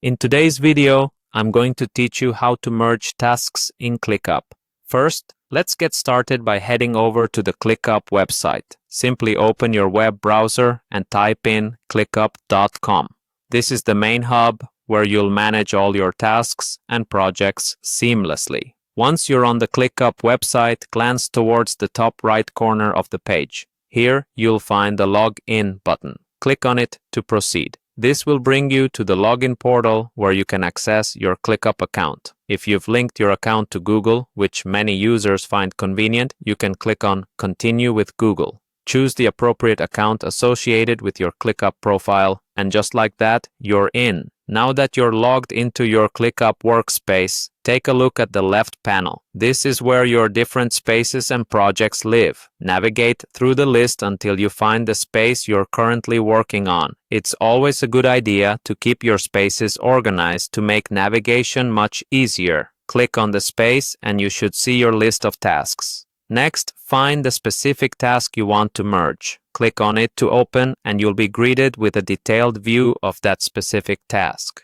In today's video, I'm going to teach you how to merge tasks in Clickup. First, let's get started by heading over to the Clickup website. Simply open your web browser and type in clickup.com. This is the main hub where you'll manage all your tasks and projects seamlessly. Once you're on the Clickup website, glance towards the top right corner of the page. Here, you'll find the Login button. Click on it to proceed. This will bring you to the login portal where you can access your Clickup account. If you've linked your account to Google, which many users find convenient, you can click on Continue with Google. Choose the appropriate account associated with your Clickup profile, and just like that, you're in. Now that you're logged into your Clickup workspace, take a look at the left panel. This is where your different spaces and projects live. Navigate through the list until you find the space you're currently working on. It's always a good idea to keep your spaces organized to make navigation much easier. Click on the space and you should see your list of tasks. Next, find the specific task you want to merge. Click on it to open and you'll be greeted with a detailed view of that specific task.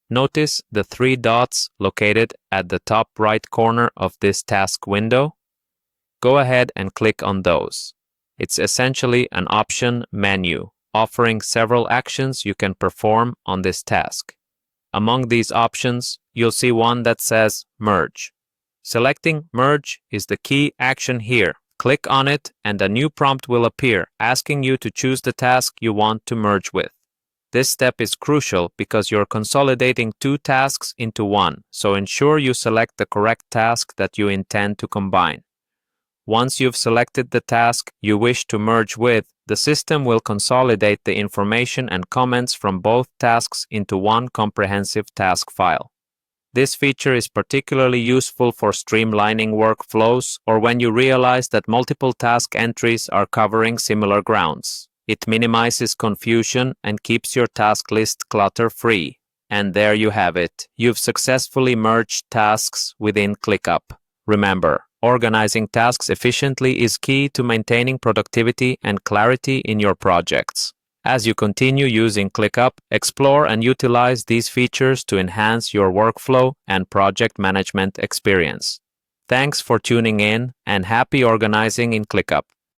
Notice the three dots located at the top right corner of this task window. Go ahead and click on those. It's essentially an option menu, offering several actions you can perform on this task. Among these options, you'll see one that says Merge. Selecting Merge is the key action here. Click on it and a new prompt will appear, asking you to choose the task you want to merge with. This step is crucial because you're consolidating two tasks into one, so ensure you select the correct task that you intend to combine. Once you've selected the task you wish to merge with, the system will consolidate the information and comments from both tasks into one comprehensive task file. This feature is particularly useful for streamlining workflows or when you realize that multiple task entries are covering similar grounds. It minimizes confusion and keeps your task list clutter-free. And there you have it. You've successfully merged tasks within Clickup. Remember, organizing tasks efficiently is key to maintaining productivity and clarity in your projects. As you continue using Clickup, explore and utilize these features to enhance your workflow and project management experience. Thanks for tuning in and happy organizing in Clickup.